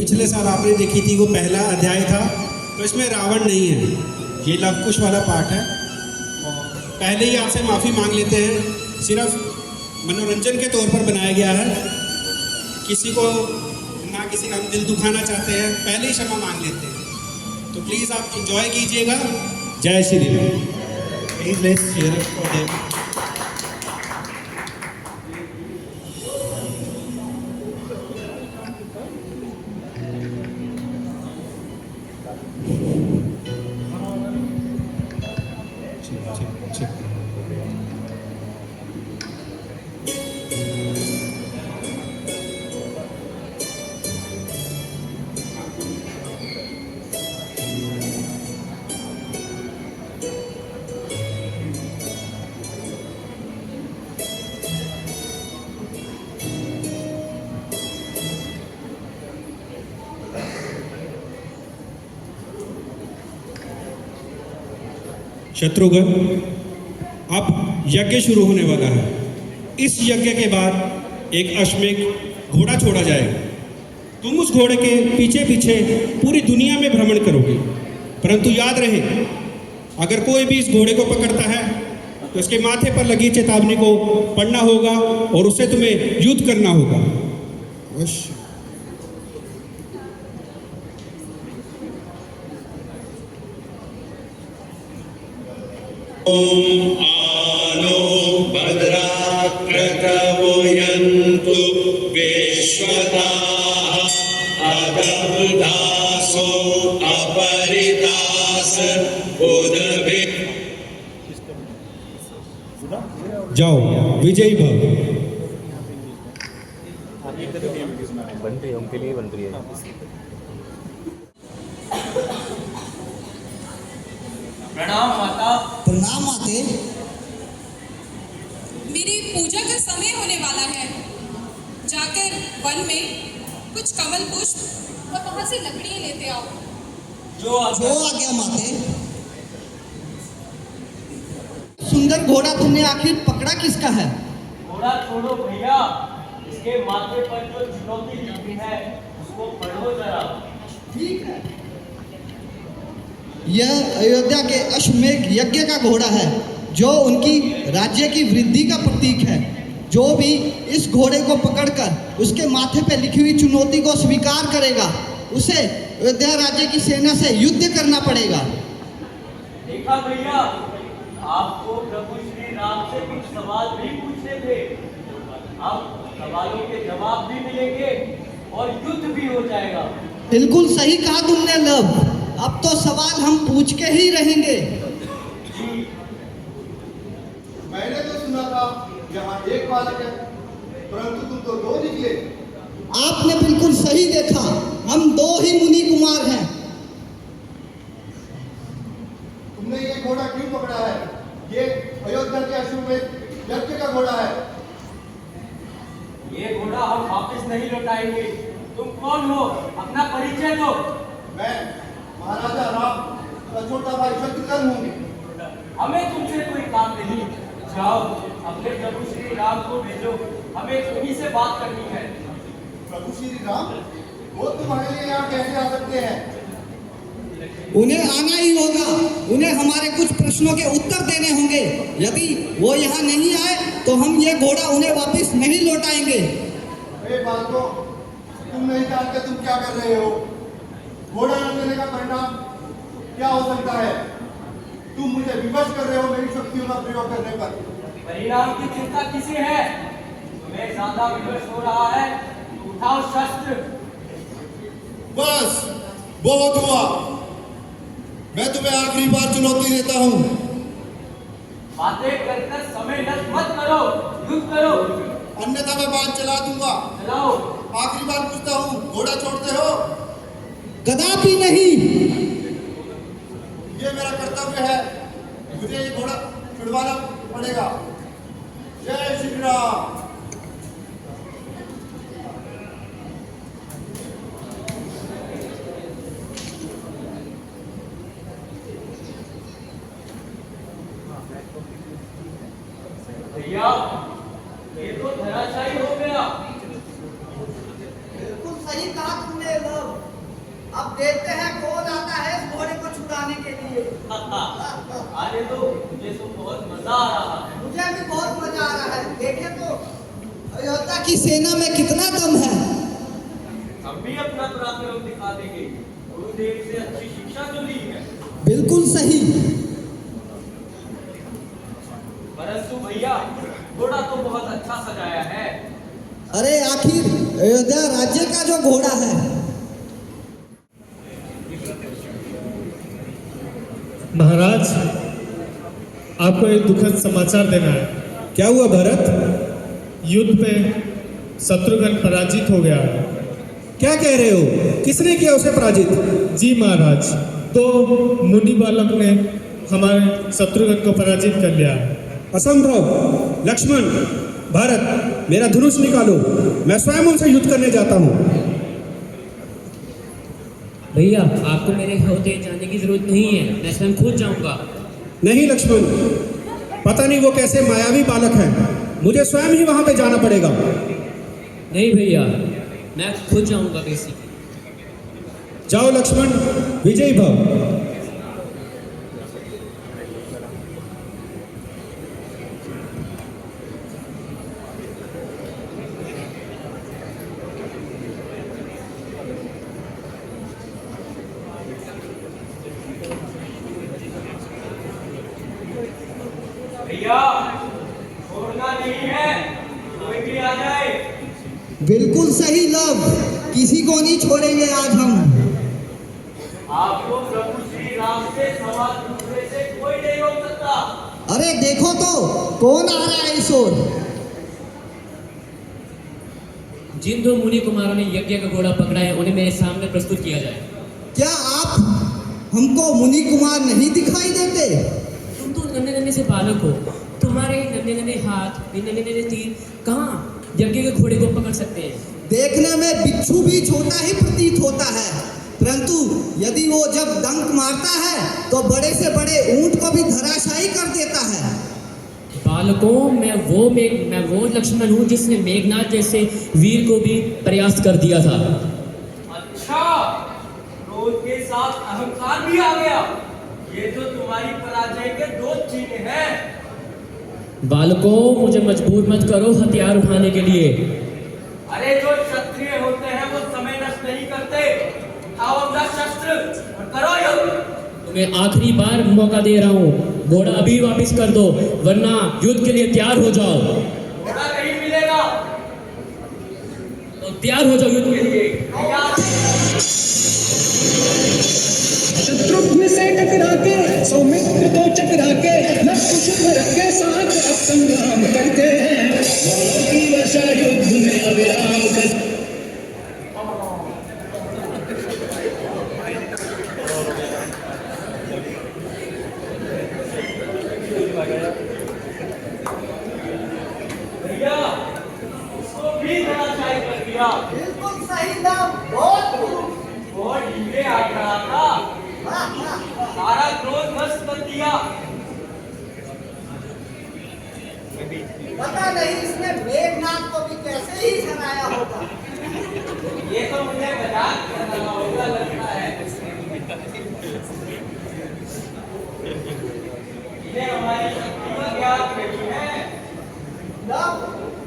पिछले साल आपने देखी थी वो पहला अध्याय था, तो इसमें रावण नहीं है, ये लव कुश वाला पार्ट है। और पहले ही आपसे माफ़ी मांग लेते हैं, सिर्फ मनोरंजन के तौर पर बनाया गया है, किसी को ना किसी का हम दिल दुखाना चाहते हैं, पहले ही क्षमा मांग लेते हैं। तो प्लीज़ आप इंजॉय कीजिएगा। जय Shri Ram. Please let's cheer for them. Shatrughan, अब यज्ञ शुरू होने वाला है। इस यज्ञ के बाद एक अश्वमेध घोड़ा छोड़ा जाएगा। तुम उस घोड़े के पीछे पीछे पूरी दुनिया में भ्रमण करोगे, परंतु याद रहे, अगर कोई भी इस घोड़े को पकड़ता है तो इसके माथे पर लगी चेतावनी को पढ़ना होगा और उससे तुम्हें युद्ध करना होगा। ओम आनो भद्राक्रतवो यन्तु विश्वताः अदब्धासो अपरितास उदभि। जाओ, विजयी भव। बन रही है, उनके लिए बन रही है। प्रणाम माता। प्रणाम माते। मेरी पूजा का समय होने वाला है। जाकर वन में कुछ कमल पुष्प और वहां से लकड़ियां लेते आओ। जो आ गया माते। सुंदर घोड़ा तुमने आखिर पकड़ा किसका है? घोड़ा छोड़ो भैया, इसके माथे पर जो चुनौती लिखी है उसको पढ़ो जरा। ठीक है। यह अयोध्या के अश्वमेध यज्ञ का घोड़ा है, जो उनकी राज्य की वृद्धि का प्रतीक है। जो भी इस घोड़े को पकड़कर उसके माथे पर लिखी हुई चुनौती को स्वीकार करेगा, उसे अयोध्या राज्य की सेना से युद्ध करना पड़ेगा। देखा भैया, आपको प्रभु श्री राम से कुछ सवाल भी पूछने थे। अब सवालों के जवाब भी मिलेंगे और युद्ध भी हो जाएगा। बिल्कुल सही कहा तुमने लव। अब तो सवाल हम पूछ के ही रहेंगे। मैंने तो सुना था यहाँ एक बालक है, परंतु तुम तो दो निकले। आपने बिल्कुल सही देखा, हम दो ही मुनि कुमार हैं। तुमने ये घोड़ा क्यों पकड़ा है? ये अयोध्या के अश्वमेध यज्ञ का घोड़ा है। ये घोड़ा हम वापस नहीं लौटाएंगे। तुम कौन हो? अपना परिचय दो। मैं महाराजा राम का छोटा भाई शत्रुघ्न हूँ। हमें तुमसे कोई काम नहीं। जाओ, अपने प्रभु श्री राम को भेजो, हमें तुम्ही से बात करनी है। प्रभु श्री राम, वो तुम्हारे लिए यहाँ कैसे आ सकते हैं? उन्हें आना ही होगा। उन्हें हमारे कुछ प्रश्नों के उत्तर देने होंगे। यदि वो यहाँ नहीं आए तो हम ये घोड़ा उन्हें वापस नहीं लौटाएंगे। अरे बालकों, तुम नहीं जानते तुम क्या कर रहे हो। घोड़ा न देने का परिणाम क्या हो सकता है? तुम मुझे विवश कर रहे हो मेरी शक्तियों का प्रयोग करने पर। परिणाम की चिंता किसे है? तुम्हें ज्यादा विवश हो रहा है, उठाओ शस्त्र। बस बहुत हुआ। मैं तुम्हें आखिरी बार चुनौती देता हूँ। बातें कर समय नष्ट मत करो, युद्ध करो, अन्यथा मैं बात चला दूंगा। चलाओ। आखिरी बार पूछता हूँ, घोड़ा छोड़ते हो? कदापि नहीं। ये मेरा कर्तव्य है, मुझे ये घोड़ा छुड़वाना पड़ेगा। जय श्री राम। भैया, ये तो धराशायी हो गया। बिल्कुल सही कहा तुमने लव। देखते हैं कौन आता है इस घोड़े को छुड़ाने के लिए। आने दो, मुझे तो बहुत मजा आ रहा है। मुझे भी बहुत मजा आ रहा है। देखे तो अयोध्या की सेना में कितना दम है। हम भी अपना पराक्रम दिखा देंगे। गुरुदेव से अच्छी शिक्षा तो ली है, बिल्कुल सही। परंतु भैया घोड़ा तो बहुत अच्छा सजाया है। अरे आखिर अयोध्या राज्य का जो घोड़ा है। महाराज, आपको एक दुखद समाचार देना है। क्या हुआ भरत? युद्ध पे शत्रुघ्न पराजित हो गया है। क्या कह रहे हो? किसने किया उसे पराजित? जी महाराज, तो मुनि बालक ने हमारे शत्रुघ्न को पराजित कर लिया है। असंभव। लक्ष्मण, भरत, मेरा धनुष निकालो, मैं स्वयं उनसे युद्ध करने जाता हूँ। भैया आपको मेरे होते जाने की जरूरत नहीं है, मैं स्वयं खुद जाऊंगा। नहीं लक्ष्मण, पता नहीं वो कैसे मायावी बालक है, मुझे स्वयं ही वहां पे जाना पड़ेगा। नहीं भैया, मैं खुद जाऊंगा किसी। जाओ लक्ष्मण, विजयी भव। भैया छोड़ना नहीं है, कोई भी आ जाए। बिल्कुल सही लव, किसी को नहीं छोड़ेंगे आज हम। आपको प्रभु श्री राम से सवाल पूछने से कोई नहीं रोक सकता। अरे देखो तो कौन आ रहा है इस ओर। जिन दो मुनि कुमारों ने यज्ञ का घोड़ा पकड़ा है उन्हें मेरे सामने प्रस्तुत किया जाए। क्या आप हमको मुनि कुमार नहीं दिखाई देते? तुम तो नन्हे नन्हे से बालक हो, तुम्हारे नन्हे नन्हे हाथ, नन्हे नन्हे तीर कहाँ यज्ञ के घोड़े को पकड़ सकते हैं? देखने में बिच्छू भी छोटा ही प्रतीत होता है, परंतु यदि वो जब डंक मारता है तो बड़े से बड़े ऊंट को भी धराशायी कर देता है। बालकों, मैं वो लक्ष्मण हूँ जिसने मेघनाथ जैसे वीर को भी प्रयास कर दिया था। अच्छा, क्रोध के साथ अहंकार भी आ गया। ये तो तुम्हारी पराजय के दो चिन्ह हैं। बालकों, मुझे मजबूर मत करो हथियार उठाने के लिए। अरे जो क्षत्रिय होते हैं वो समय नष्ट नहीं करते। उठाओ अपना शस्त्र और करो युद्ध। तुम्हें आखिरी बार मौका दे रहा हूँ, घोड़ा अभी वापस कर दो, वरना युद्ध के लिए तैयार हो जाओ। घोड़ा नहीं मिलेगा तो तैयार हो जाओ युद्ध के लिए। शत्रुघ्न से टकरा के सौमित्र को चकरा के लक्ष्मण के साथ अब संग्राम करते हैं। बाणों की वर्षा युद्ध में अविराम कर। भैया उसको भी धराशायी कर दिया। बिल्कुल सही लव, बहुत खूब। वो ढीले आ रहा था, सारा क्रोध नष्ट कर दिया। पता नहीं इसने मेघनाथ को भी कैसे ही हराया होगा। ये तो मुझे मजाक कर रहा होगा लगता है। इन्हें हमारी शक्ति का ज्ञान नहीं है। लव,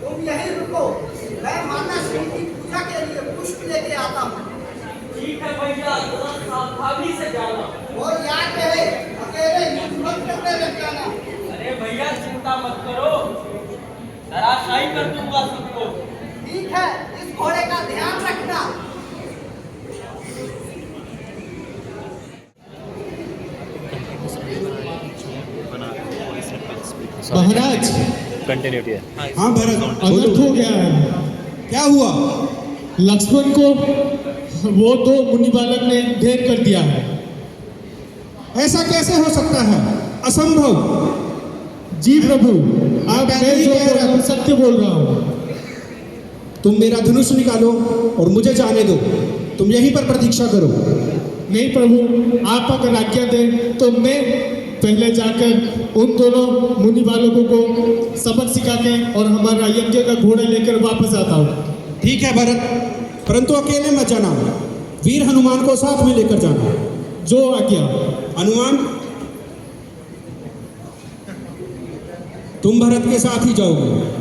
तुम यहीं रुको, मैं माता श्री की पूजा के लिए पुष्प लेके आता हूँ। ठीक है भैया, थोड़ा सावधानी से जाना। और याद रहे, अकेले युद्ध मत करने लग जाना। अरे भैया चिंता मत करो, धराशायी कर दूंगा सबको। ठीक है, इस घोड़े का ध्यान रखना। महाराज, कंटिन्यूटी है। हाँ भरत, अनर्थ हो गया है। क्या हुआ? लक्ष्मण को वो दो मुनि बालक ने ढेर कर दिया है। ऐसा कैसे हो सकता है? असंभव। जी प्रभु, आप पहले मैं ही जो कह बोल रहा रहा हूँ सत्य बोल रहा हूँ। तुम मेरा धनुष निकालो और मुझे जाने दो, तुम यहीं पर प्रतीक्षा करो। नहीं प्रभु, आप अगर आज्ञा दें तो मैं पहले जाकर उन दोनों मुनि बालकों को सबक सिखा के और हमारा यज्ञ का घोड़ा लेकर वापस आता हूँ। ठीक है भरत, परंतु अकेले मत जाना, वीर हनुमान को साथ में लेकर जाना। जो आज्ञा। हनुमान, तुम भरत के साथ ही जाओगे।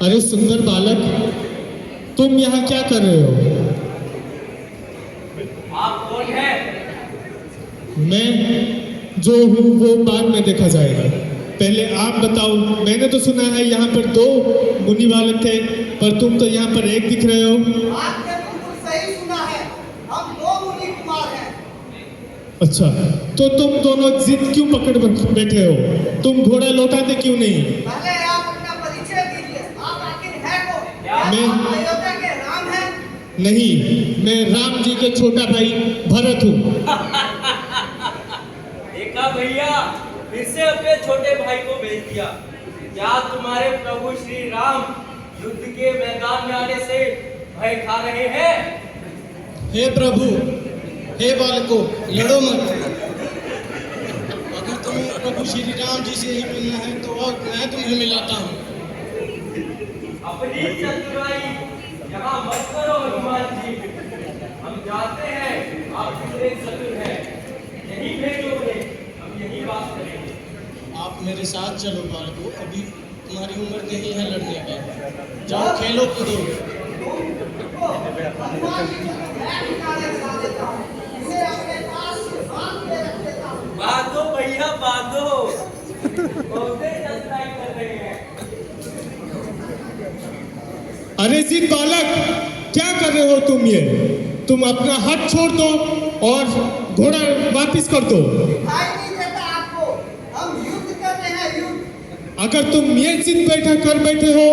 अरे सुंदर बालक, तुम यहाँ क्या कर रहे हो? आप कौन हैं? मैं जो हूँ वो बाद में देखा जाएगा, पहले आप बताओ। मैंने तो सुना है यहाँ पर 2 मुनि बालक थे, पर तुम तो यहाँ पर एक दिख रहे हो। आपने बिल्कुल सही सुना है, हम 2 मुनि कुमार हैं। अच्छा, तो तुम दोनों जिद क्यों पकड़ बैठे हो? तुम घोड़ा लौटाते क्यों नहीं? पहले आप अपना परिचय दीजिए, आप आखिर हैं कौन? क्या मैं- आप अयोध्या के राम हैं? नहीं, मैं राम जी के छोटा भाई भरत हूँ। देखा भैया, फिर से अपने छोटे भाई को भेज दिया। क्या तुम्हारे प्रभु श्री राम युद्ध के मैदान में आने से भय खा रहे हैं? हे प्रभु, हे बालकों, लड़ो मत। अगर तुम्हें प्रभु श्री राम जी से ही मिलना है तो और मैं तुम्हें मिलाता हूँ। अपनी चतुराई यहाँ मत करो हनुमान जी। हम जानते हैं आप कितने चतुर हैं। यही भेजोगे, हम यही बात करेंगे। आप मेरे साथ चलो बालकों, अभी तुम्हारी उम्र नहीं है लड़ने की। जाओ खेलो कूदो। बांधो भैया बांधो, बहुते चतुराई कर रहे हैं। अरे जिद बालक, क्या कर रहे हो तुम ये? तुम अपना हाथ छोड़ दो और घोड़ा वापस कर दो। दिखाई नहीं देता आपको? हम युद्ध कर रहे हैं, युद्ध। अगर तुम ये जिद बैठा कर बैठे हो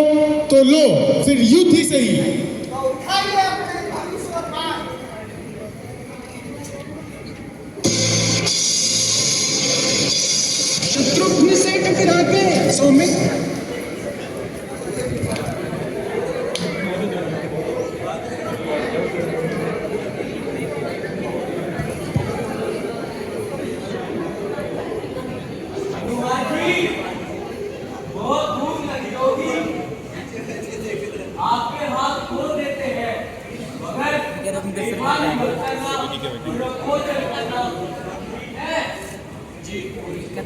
तो लो, फिर युद्ध ही सही। तो उठाइए अपने धनुष और बाण। शत्रुघ्न से टकरा के सौमित्र हनुमान जी, बहुत भूख लगी होगी, आपके हाथ खोल देते हैं, मगर बेईमानी मत करना, भोजन करना, ठीक है?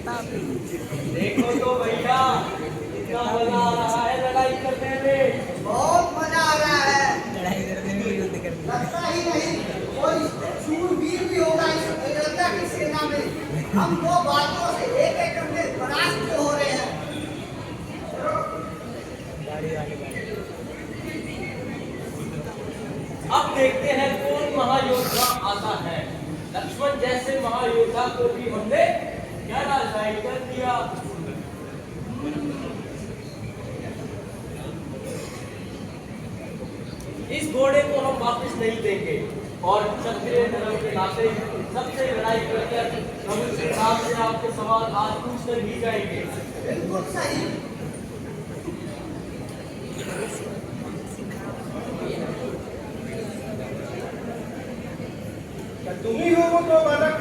देखो तो भैया, कितना मजा आ रहा है लड़ाई करने में। बहुत मजा आ रहा है। लगता ही नहीं कोई शूरवीर भी होगा इस अयोध्या की सेना में। हम 2 बालकों से एक करके परास्त हो रहे हैं। अब देखते हैं कौन महायोद्धा आता है। लक्ष्मण जैसे महायोद्धा को भी हमने क्या राजाई कर दिया। इस घोड़े को हम वापस नहीं देंगे और क्षत्रिय धर्म के नाते सबसे लड़ाई करके प्रभु श्री राम से आपके सवाल आज पूछ कर ही जाएंगे। बिल्कुल सही। क्या तुम ही हो वो 2 बालक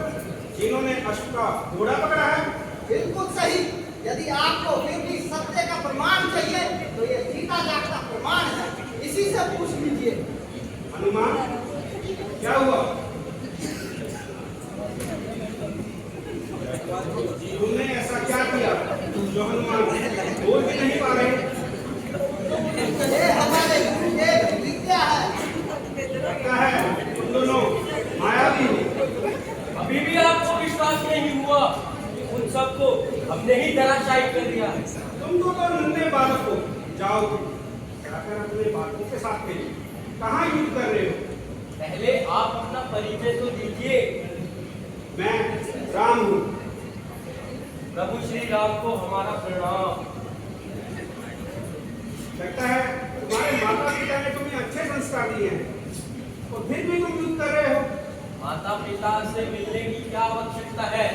जिन्होंने अश्व का घोड़ा पकड़ा है? बिल्कुल सही। यदि आपको फिर भी सत्य का प्रमाण चाहिए तो ये जीता जागता प्रमाण है, इसी से पूछ लीजिए। हनुमान, क्या हुआ? तुमने ऐसा क्या किया जो हनुमान बोल भी नहीं पा रहे? ये हमारे गुरुदेव की विद्या है। लगता है तुम दोनों मायावी हो। अभी भी आपको विश्वास नहीं हुआ? उन सबको हमने ही धराशायी कर दिया। तुम तो नन्हे बालक हो, जाओ जाकर अपने बालकों के साथ खेलो। कहाँ युद्ध कर रहे हो? पहले आप अपना परिचय तो दीजिए। मैं राम हूँ। प्रभु श्री राम को हमारा प्रणाम। लगता है तुम्हारे माता पिता ने तुम्हें अच्छे संस्कार दिए हैं और फिर भी तुम युद्ध कर रहे हो। माता पिता से मिलने की क्या आवश्यकता है?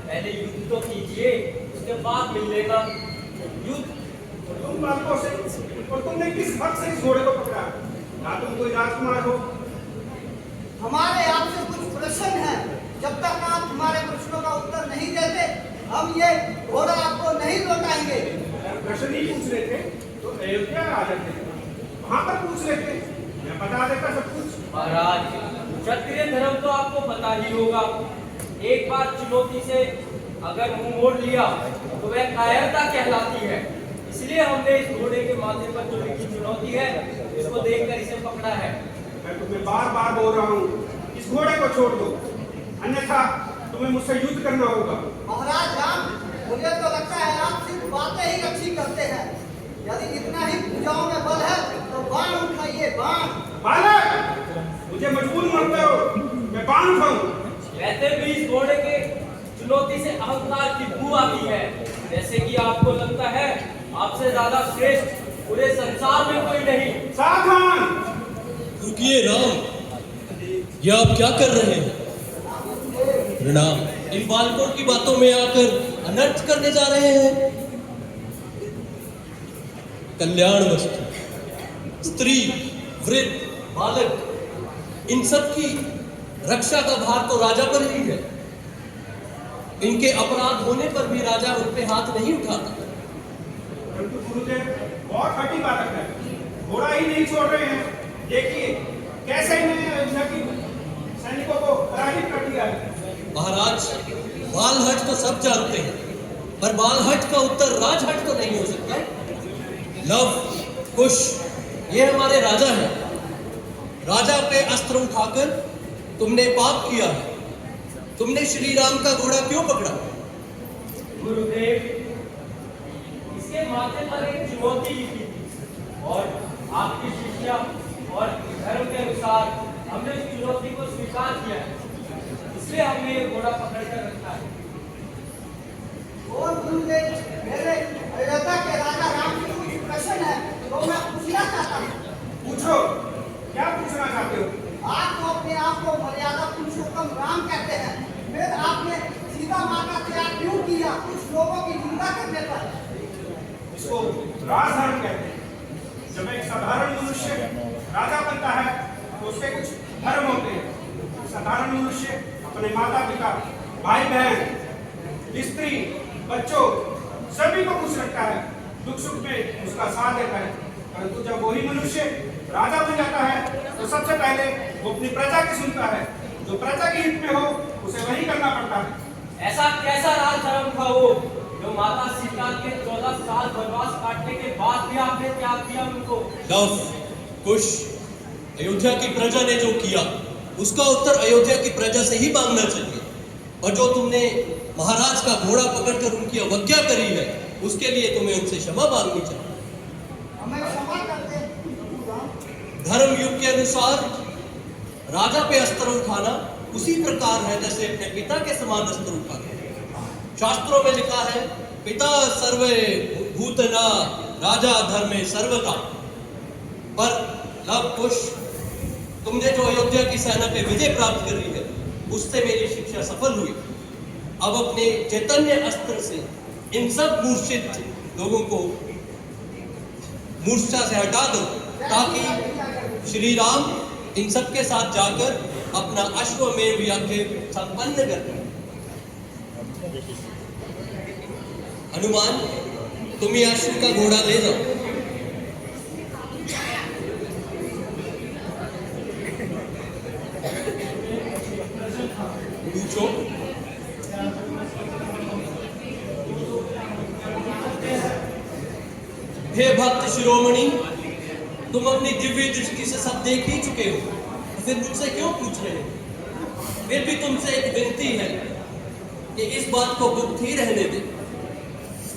पहले युद्ध तो कीजिए, उसके बाद मिल लेगा। युद्ध तुम बालकों से और तुमने किस हक से इस घोड़े को पकड़ा? राजकुमार हो। हमारे आपसे कुछ प्रश्न हैं। जब तक आप हमारे प्रश्नों का उत्तर नहीं देते हम ये घोड़ा आपको नहीं लौटाएंगे। प्रश्न ही पूछ रहे थे तो अयोध्या आ जाते, वहां पर पूछ लेते, मैं बता देता सब कुछ। महाराज, क्षत्रिय धर्म तो आपको पता ही होगा। एक बार चुनौती से अगर मुंह मोड़ लिया तो वह कायरता कहलाती है। इसलिए हमने इस घोड़े के माथे पर जो लिखी चुनौती है इसको देखकर इसे पकड़ा है। मैं तुम्हें बार बार बोल रहा हूँ, इस घोड़े को छोड़ दो, अन्यथा तुम्हें मुझसे युद्ध करना होगा। महाराज राम, मुझे तो लगता है आप सिर्फ बातें ही अच्छी करते हैं। यदि इतना ही भुजाओं में बल है तो बाण उठाइए, बाण। बालक, मुझे मजबूर मत करो, मैं बाण उठाऊं। वैसे भी इस घोड़े के चुनौती से अहंकार की बू आती है। जैसे कि आपको लगता है आपसे ज्यादा श्रेष्ठ पूरे संसार में कोई नहीं। सावधान! रुकिए राम, ये आप क्या कर रहे हैं? प्रणाम। इन बालकों की बातों में आकर अनर्थ करने जा रहे हैं। कल्याण वस्तु, स्त्री, वृद्ध, बालक, इन सब की रक्षा का भार तो राजा पर ही है। इनके अपराध होने पर भी राजा उन पे हाथ नहीं उठाता। परंतु गुरुदेव बहुत हठी बालक है, घोड़ा ही नहीं छोड़ रहे हैं। देखिए कैसे इन्हें अयोध्या की सैनिकों को पराजित कर दिया है। महाराज, बालहट तो सब जानते हैं, पर बालहट का उत्तर राजहट तो नहीं हो सकता। लव, कुश, ये हमारे राजा हैं। राजा पे अस्त्र उठाकर तुमने पाप किया है। तुमने श्री राम का घोड़ा क्यों पकड़ा? गुरुदेव, इसके माथे पर एक चुनौती लिखी थी और आपकी शिक्षा और धर्म के अनुसार हमने इस चुनौती को स्वीकार किया है। इसलिए हमने ये घोड़ा पकड़ कर रखा है। और गुरुदेव, मेरे अयोध्या के राजा राम से कुछ प्रश्न है तो मैं पूछना चाहता हूँ। पूछो, क्या पूछना चाहते हो? आप तो अपने आप को मर्यादा पुरुषोत्तम राम कहते हैं, फिर आपने सीता माँ का त्याग क्यों किया कुछ लोगों की निंदा करने पर? इसको राजधर्म कहते हैं। जब एक साधारण मनुष्य राजा बनता है तो उसके कुछ धर्म होते हैं। साधारण मनुष्य अपने माता पिता, भाई बहन, स्त्री, बच्चों सभी को खुश रखता है, दुख सुख में उसका साथ देता है। परंतु जब वही मनुष्य राजा बन जाता है तो सबसे पहले वो अपनी प्रजा की सुनता है। जो प्रजा के हित में हो उसे वही करना पड़ता है। ऐसा कैसा राजधर्म था वो जो माता सीता के 14 साल वनवास काटने के बाद भी आपने त्याग दिया उनको? लव, कुश, अयोध्या की प्रजा ने जो किया उसका उत्तर अयोध्या की प्रजा से ही मांगना चाहिए। और जो तुमने महाराज का घोड़ा पकड़कर उनकी अवज्ञा करी है उसके लिए तुम्हें उनसे क्षमा मांगनी चाहिए। हमें क्षमा कर दे। धर्म युग के अनुसार राजा पे अस्त्र उठाना उसी प्रकार है जैसे अपने पिता के समान अस्त्र उठाना। शास्त्रों में लिखा है, पिता सर्वे भूतना राजा धर्मे सर्वता। पर लव, कुश, तुमने जो अयोध्या की सेना पे विजय प्राप्त करी है उससे मेरी शिक्षा सफल हुई। अब अपने चैतन्य अस्त्र से इन सब मूर्छित लोगों को मूर्छा से हटा दो ताकि श्री राम इन सब के साथ जाकर अपना अश्वमेध यज्ञ संपन्न कर दें। हनुमान, तुम ये अश्व का घोड़ा ले जाओ। पूछो। हे भक्त शिरोमणि, तुम अपनी दिव्य दृष्टि से सब देख ही चुके हो, तो फिर मुझसे क्यों पूछ रहे हो? फिर भी तुमसे एक विनती है कि इस बात को गुप्त ही रहने दे।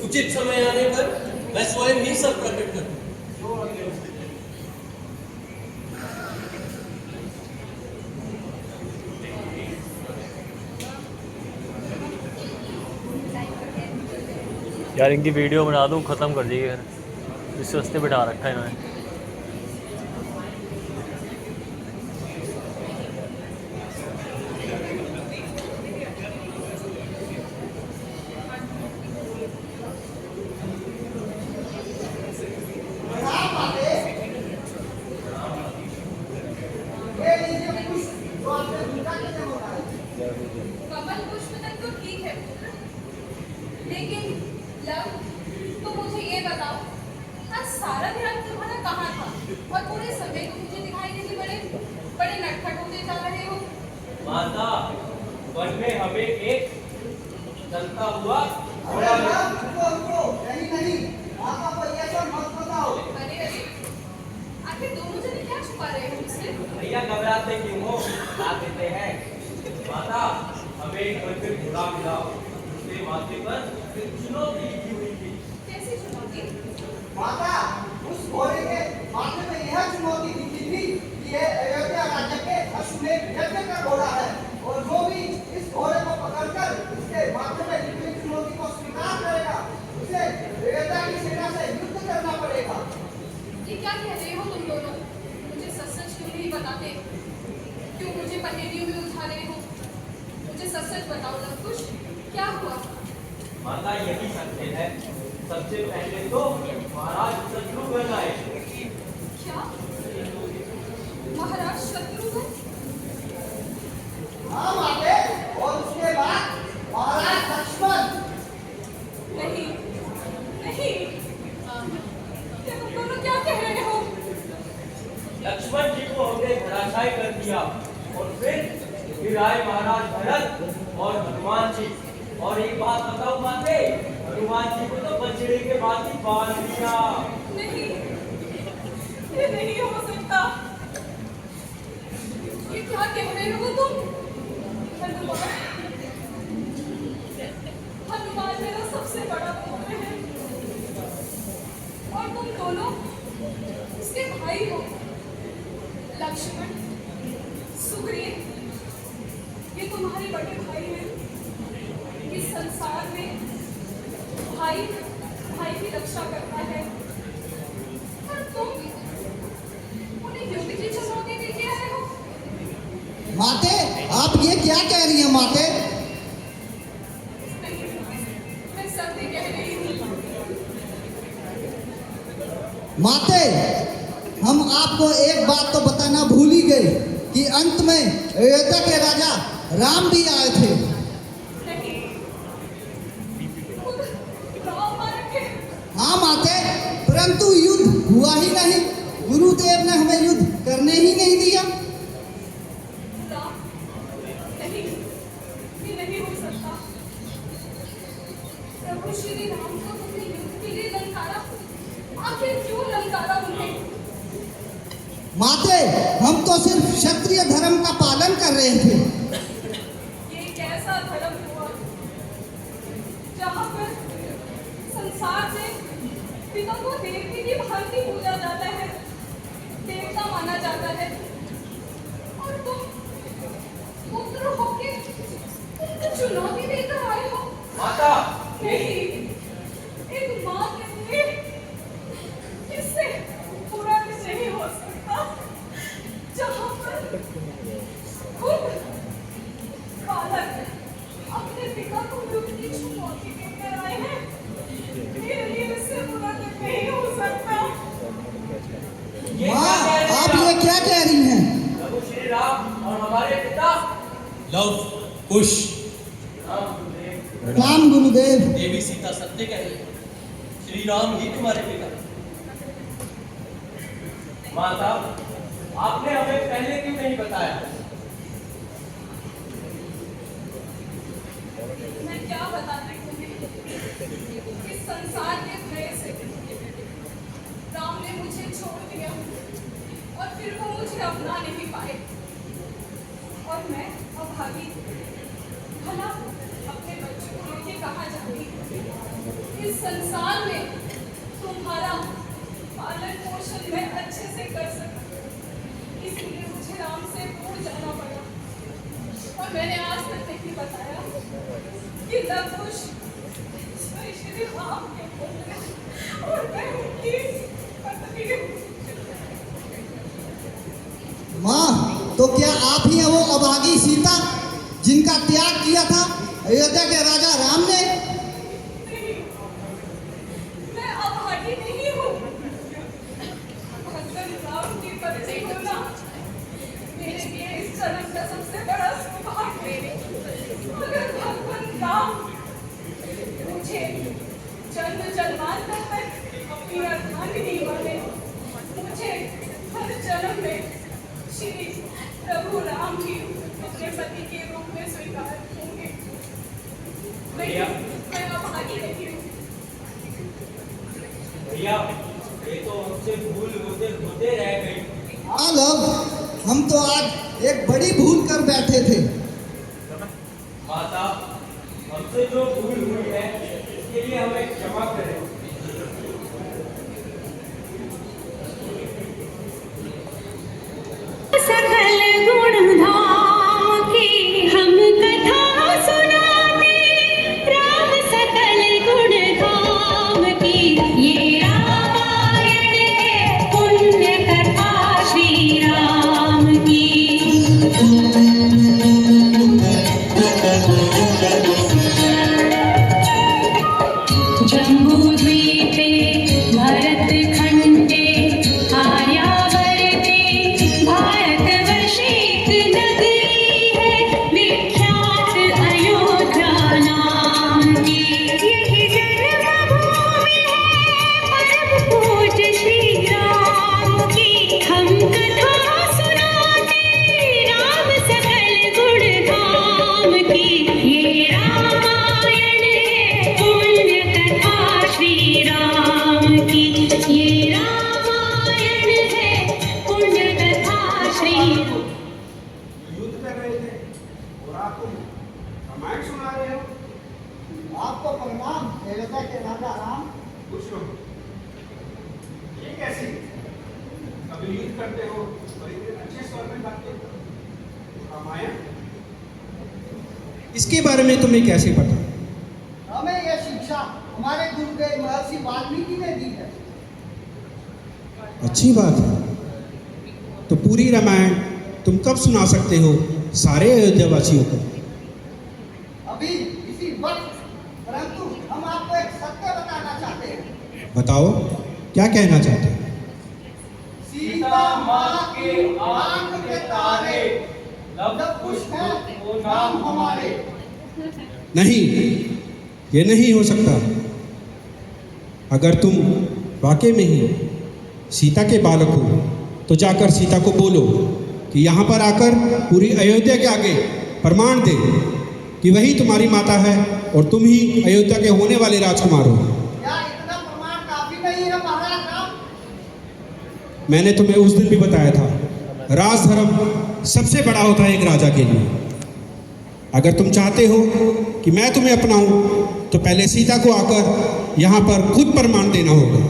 उचित समय आने पर मैं स्वयं ही सब प्रकट करूं। यार इनकी वीडियो बना दूं, ख़त्म कर दिए यार, इस वास्ते बिठा रखा है इन्होंने। से पूजा कैसे होता है? कमल पुष्प तक तो ठीक है, लेकिन लव, तो मुझे ये बताओ, आज सारा ध्यान तुम्हारा कहाँ था और पूरे समय को मुझे दिखाई देने बड़े नटखट होते जा रहे हो। माता, वन में हमें एक चलता हुआ अरे राम, रुको, नहीं, माता को ये सब मत बताओ। अरे आखिर तुम मुझे क्या छुपा रहे हो मुझसे? भैया घबराते क्यों हो? बता देते हैं। माता, हमें एक पवित्र घोड़ा मिला, उसके माथे पर एक चुनौती लिखी हुई थी। कैसी चुनौती? माता, उस घोड़े के माथे में यह चुनौती लिखी थी कि ये अयोध्या राज्य के अश्वमेध यज्ञ का घोड़ा है और जो भी इस घोड़े को पकड़कर इसके माथे में लिखी हुई चुनौती को स्वीकार करेगा, उसे अयोध्या की सेना से युद्ध करना पड़ेगा। ये क्या कह रहे हो तुम दोनों? मुझे सच क्यों नहीं बताते? क्यों मुझे पहेलियों में उलझा रहे हो? मुझे सच बताओ लवकुश, क्या हुआ? माता, यही सत्य है। सबसे पहले तो महाराज शत्रुघ्न आए। क्या? महाराज शत्रुघ्न? हाँ माते, और उसके बाद महाराज लक्ष्मण। नहीं, ये तुम दोनों क्या कह रहे हो? लक्ष्मण जी को हमने धराशायी कर दिया और फिर आए महाराज भरत और हनुमान जी। और एक बात बताओ माते, हनुमान जी को तो बछड़े के बाद ही बांध दिया। नहीं, ये नहीं हो सकता। ये क्या कह रहे हो तुम? हनुमान मेरा सबसे बड़ा पुत्र है और तुम दोनों उसके भाई हो। लक्ष्मण, सुग्रीव, ये तुम्हारे बड़े भाई हैं। इस संसार में भाई की रक्षा करता है और तुम उन्हें युद्ध की चुनौती देते आए हो। माते, आप ये क्या कह रही हैं माते? नहीं, मैं सत्य कह रही हूँ। माते, हम आपको एक बात तो बताना भूल ही गए कि अंत में अयोध्या के राजा राम भी आए थे। नहीं, खुद राम मार के। हाँ माते, परंतु युद्ध हुआ ही नहीं। गुरुदेव ने हमें युद्ध करने ही नहीं दिया। राम, नहीं, ये नहीं हो सकता। प्रभु श्री राम को तुमने युद्ध के लिए ललकारा, आखिर क्यों ललकारा उन्हें? माते, हम तो सिर्फ क्षत्रिय धर्म का पालन कर रहे थे। ये कैसा धर्म हुआ जहाँ पर संसार में पिता को देवती की भांति पूजा जाता है, देवता माना जाता है, और तुम पुत्र होके तुम चुनौती देकर आए हो। माता, नहीं, एक माँ के लिए इससे पूरा भी नहीं हो सकता। जहाँ पर खुद बालक अपने पिता को युद्ध की चुनौती देकर आए हैं, मेरे लिए इससे पूरा भी नहीं हो सकता। ये माँ, क्या कह रही आप हैं? ये क्या कह रही हैं? प्रभु श्री राम और हमारे पिता लव कुश, राम गुरुदेव। देवी सीता सत्य कह रही है। श्री राम ही तुम्हारे पिता। माता, आपने हमें पहले क्यों नहीं बताया? मैं क्या बताती तुम्हें? इस संसार के भय से राम ने मुझे छोड़ दिया और फिर वो मुझे अपना नहीं पाए और मैं अभागी। भला अपने बच्चों को लेके कहाँ जाती? इस संसार में तुम्हारा पालन पोषण मैं अच्छे से कर सकूं, इसलिए मुझे राम से दूर जाना पड़ा। और मैंने आज तक नहीं बताया कि लवकुश श्री राम के पुत्र हैं और मैं उनकी पत्नी हूँ। माँ, तो क्या आप ही हैं वो अभागी सीता जिनका त्याग किया था अयोध्या के राजा राम ने? नहीं, मैं अभागी नहीं हूँ। भगवान राम की पत्नी होना मेरे लिए इस जन्म का सबसे तुम्हें श्री प्रभु राम ही अपने पति के रूप में स्वीकार होंगे। मैं अब आगे नहीं हूँ। भैया ये तो हमसे भूल होते होते रह गई। हाँ लव, हम तो आज एक बड़ी भूल कर बैठे थे। माता, हमसे जो भूल हुई है इसके लिए हमें क्षमा करें। सकल गुण धाम की हम कथा सुनाते, राम सकल गुण धाम की ये रामायण है, पुण्य कथा श्री राम की। जम्बूद्वीपे भरत खंडे आर्यावर्ते भारतवर्षे एक नगरी है, विख्यात अयोध्या नाम की। यही जन्मभूमि है परम पूज्य श्री राम की। हम कथा सुनाते राम सकल गुण धाम की, ये रामायण है, पुण्य कथा श्री राम की। ये रामायण है, पुण्य कथा श्री। युद्ध कर रहे थे और आप तुम रामायण सुना रहे हो। आपको प्रणाम अयोध्या के राजा राम। कुछ लोग ये कैसे कभी युद्ध करते हो और इतने अच्छे स्वर में गाते हो रामायण, इसके बारे में तुम्हें कैसे पता? हमें यह शिक्षा हमारे गुरुदेव महर्षि वाल्मीकि ने दी है। अच्छी बात है। तो पूरी रामायण तुम कब सुना सकते हो सारे अयोध्यावासियों को? अभी इसी वक्त, परंतु हम आपको एक सत्य बताना चाहते हैं। बताओ, क्या कहना चाहते हो? सीता माँ के आंख के तारे, लब कुश वो नाम हमारे। नहीं, ये नहीं हो सकता। अगर तुम वाकई में ही सीता के बालक हो तो जाकर सीता को बोलो कि यहाँ पर आकर पूरी अयोध्या के आगे प्रमाण दे कि वही तुम्हारी माता है और तुम ही अयोध्या के होने वाले राजकुमार हो। क्या इतना प्रमाण काफी नहीं है महाराज राम? मैंने तुम्हें उस दिन भी बताया था, राजधर्म सबसे बड़ा होता है एक राजा के लिए। अगर तुम चाहते हो कि मैं तुम्हें अपनाऊं तो पहले सीता को आकर यहाँ पर खुद प्रमाण देना होगा।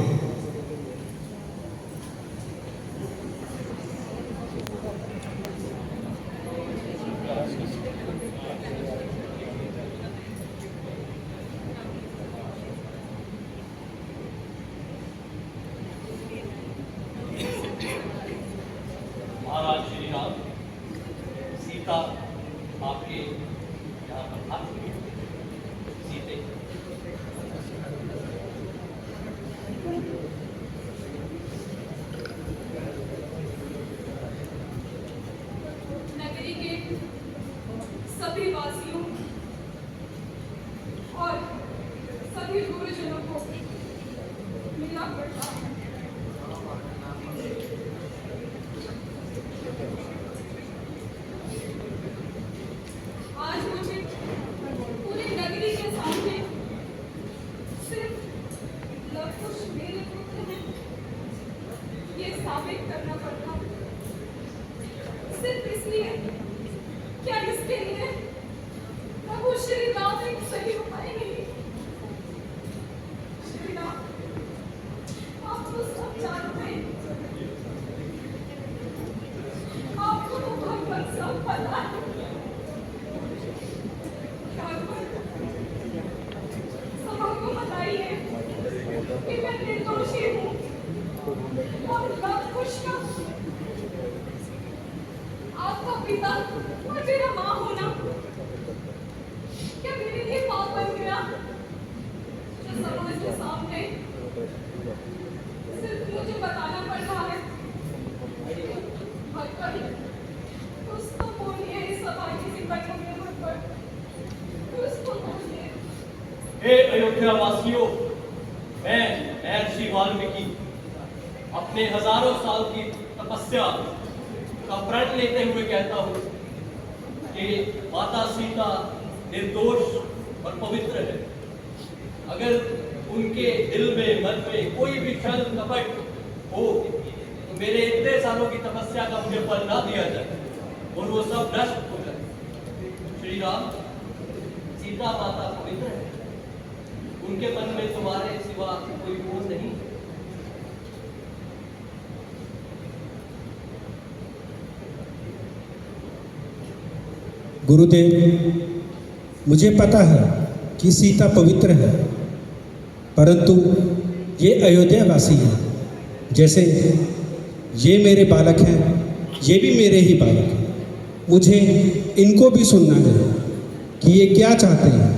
महाराज श्री राम, सीता आपके यहाँ पर आ चुकी है। सीते नगरी के सभी वासियों और सभी गुरुजनों को मिलना पड़ता है। आज मुझे पूरी नगरी के सामने सिर्फ लवकुश मेरे पुत्र हैं, ये साबित करना पड़ता, सिर्फ इसलिए। क्या इसके लिए प्रभु श्री राम एक सही उपाय नहीं? श्री राम, आपको सब जानते हैं, आपको तो भगवत सब पता है। सभा को बताइए कि मैं निर्दोषी हूँ और लवकुश का आपका पिता और मेरा माँ होना क्या मेरे लिए पाप बन गया, जो समाज के सामने सिर्फ मुझे बताना पड़ रहा है? भगवान, कुछ तो बोलिए इस सभा की सिंपटों के ऊपर, कुछ तो बोलिए। हे अयोध्या वासियों, मैं महर्षि वाल्मीकि अपने हजारों साल की तपस्या का प्रण लेते हुए कहता हूँ कि माता सीता निर्दोष और पवित्र है। अगर उनके दिल में, मन में कोई भी छल कपट हो तो मेरे इतने सालों की तपस्या का मुझे फल ना दिया जाए और वो सब नष्ट हो जाए। श्री राम, सीता माता पवित्र है, उनके मन में तुम्हारे सिवा कोई और नहीं। गुरुदेव, मुझे पता है कि सीता पवित्र है, परंतु ये अयोध्या वासी है। जैसे ये मेरे बालक हैं, ये भी मेरे ही बालक हैं। मुझे इनको भी सुनना है कि ये क्या चाहते हैं।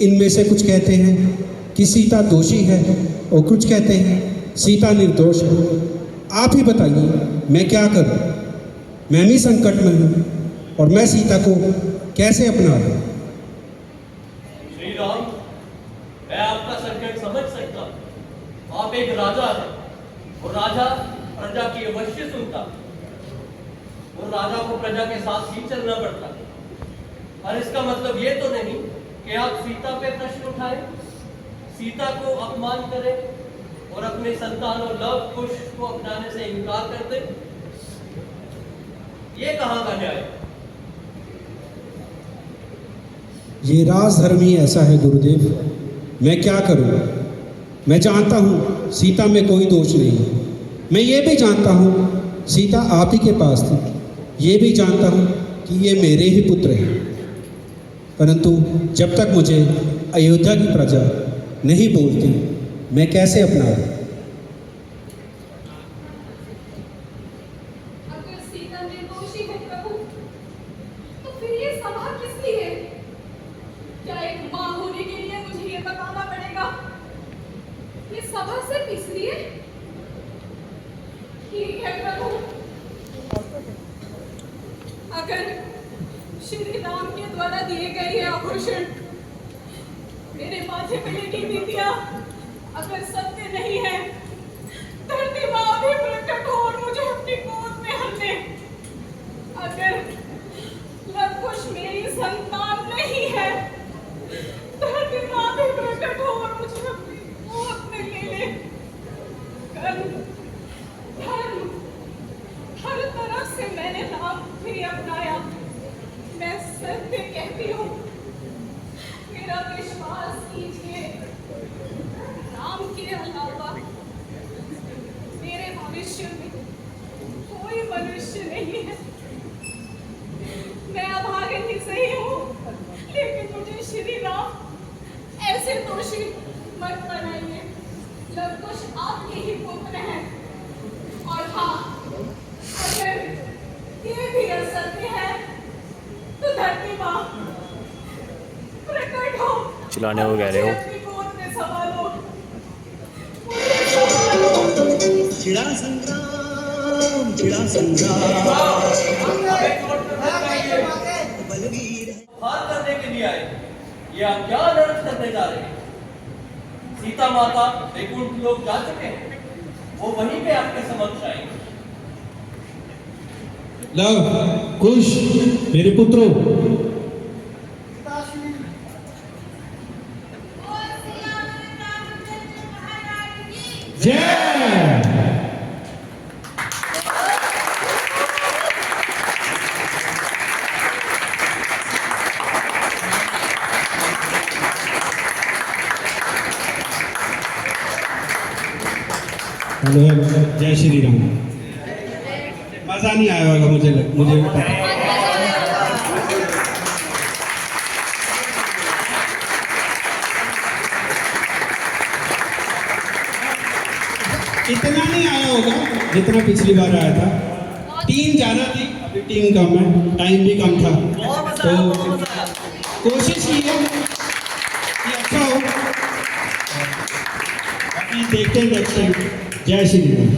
इनमें से कुछ कहते हैं कि सीता दोषी है और कुछ कहते हैं सीता निर्दोष है। आप ही बताइए, मैं क्या करूं? मैं भी संकट में हूं और मैं सीता को कैसे अपना लूं? श्री राम, मैं आपका संकट समझ सकता हूं। आप एक राजा हैं और राजा प्रजा की अवश्य सुनता और राजा को प्रजा के साथ ही चलना पड़ता। और इसका मतलब ये तो नहीं कि आप सीता पे प्रश्न उठाएं, सीता को अपमान करें और अपने संतान और लव कुश को अपनाने से इनकार कर दें। ये कहाँ का न्याय? ये राजधर्म ही ऐसा है गुरुदेव। मैं क्या करूं? मैं जानता हूं सीता में कोई दोष नहीं है। मैं ये भी जानता हूं सीता आप ही के पास थी। ये भी जानता हूं कि ये मेरे ही पुत्र हैं। परंतु जब तक मुझे अयोध्या की प्रजा नहीं बोलती, मैं कैसे अपना लूं? अगर सीता निर्दोषी है प्रभु, तो फिर ये सभा किस लिए? क्या एक माँ होने के लिए मुझे ये बताना पड़ेगा? ये सभा सिर्फ इसलिए? ठीक है प्रभु, अगर श्री राम के द्वारा दिए गए ये आभूषण मेरे माथे पे लगी बिंदिया अगर सत्य नहीं है, धरती माँ भी प्रकट हो और मुझे अपनी गोद में हल ले। अगर लवकुश मेरी संतान नहीं है, धरती माँ भी प्रकट हो और मुझे अपनी गोद में ले ले। कर्म, धर्म, हर तरफ से मैंने नाम भी अपनाया। मैं सत्य कहती हूँ, मेरा विश्वास कीजिए, राम के अलावा मेरे भविष्य में कोई मनुष्य नहीं है। मैं अभागन ही सही हूँ, लेकिन मुझे श्री राम ऐसे दोषी मत बनाइए। लवकुश आपके ही पुत्र हैं। और हाँ, अगर ये भी असत्य है तो धरती माँ प्रकट हो, चिल्लाने को कह रहे हो। अपनी गोद में संभालो, मुझे संभालो। छिड़ा संग्राम, छिड़ा संग्राम, बलवीर है। हार करने के लिए आए, ये आप क्या अनर्थ करने जा रहे हैं? सीता माता वैकुंठ लोक जा चुके हैं, वो वहीं पे आपके समक्ष आएंगे। लव, कुश, मेरे पुत्रों, जय। हेलो, जय श्री राम। मजा नहीं आया होगा मुझे पता। इतना नहीं आया होगा जितना पिछली बार आया था। टीम ज्यादा थी, अभी टीम कम है, टाइम भी कम था, तो कोशिश की है कि अच्छा हो। अभी देखते हैं नेक्स्ट टाइम। जय श्री राम।